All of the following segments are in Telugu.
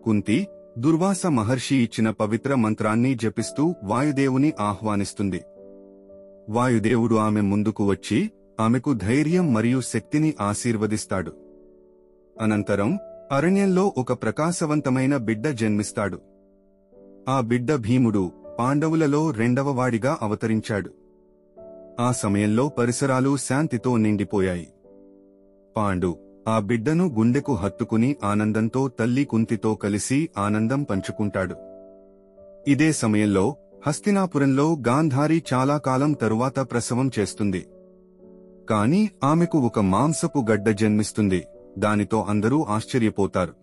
కుంతి దుర్వాస మహర్షి ఇచ్చిన పవిత్ర మంత్రాన్ని జపిస్తూ వాయుదేవుని ఆహ్వానిస్తుంది. వాయుదేవుడు ఆమె ముందుకు వచ్చి ఆమెకు ధైర్యం మరియు శక్తిని ఆశీర్వదిస్తాడు. అనంతరం అరణ్యంలో ఒక ప్రకాశవంతమైన బిడ్డ జన్మిస్తాడు. ఆ బిడ్డ భీముడు పాండవులలో రెండవవాడిగా అవతరించాడు. ఆ సమయంలో పరిసరాలు శాంతితో నిండిపోయాయి. పాండు ఆ బిడ్డను గుండెకు హత్తుకుని ఆనందంతో తల్లి కుంతితో కలిసి ఆనందం పంచుకుంటాడు. ఇదే సమయంలో హస్తినాపురంలో గాంధారి చాలా కాలం తరువాత ప్రసవం చేస్తుంది. కాని ఆమెకు ఒక మాంసపు గడ్డ జన్మిస్తుంది. దానితో అందరూ ఆశ్చర్యపోతారు.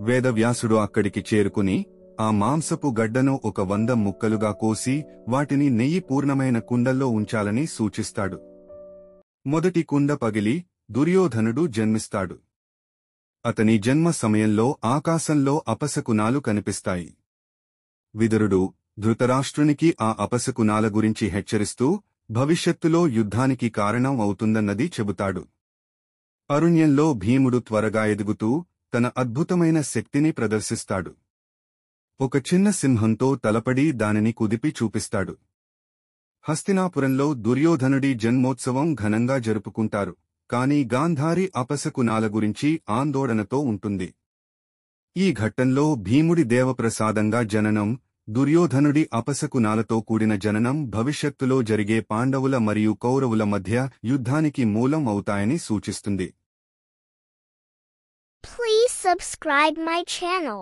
వేదవ్యాసుడు అక్కడికి చేరుకుని ఆ మాంసపు గడ్డను 100 ముక్కలుగా కోసి వాటిని నెయ్యి పూర్ణమైన కుండల్లో ఉంచాలని సూచిస్తాడు. మొదటి కుండ పగిలి దుర్యోధనుడు జన్మిస్తాడు. అతని జన్మ సమయంలో ఆకాశంలో అపశకునాలు కనిపిస్తాయి. విదురుడు ధృతరాష్ట్రునికి ఆ అపశకునాల గురించి హెచ్చరిస్తూ భవిష్యత్తులో యుద్ధానికి కారణం అవుతుందన్నది చెబుతాడు. అరణ్యంలో భీముడు త్వరగా ఎదుగుతూ తన అద్భుతమైన శక్తిని ప్రదర్శిస్తాడు. ఒక చిన్న సింహంతో తలపడి దానిని కుదిపి చూపిస్తాడు. హస్తినాపురంలో దుర్యోధనుడి జన్మోత్సవం ఘనంగా జరుపుకుంటారు. కాని గాంధారి అపశకునాల గురించి ఆందోళనతో ఉంటుంది. ఈ ఘట్టంలో భీముడి దేవప్రసాదంగా జననం, దుర్యోధనుడి అపశకునాలతో కూడిన జననం భవిష్యత్తులో జరిగే పాండవుల మరియు కౌరవుల మధ్య యుద్ధానికి మూలం అవుతాయని సూచిస్తుంది. Please subscribe my channel.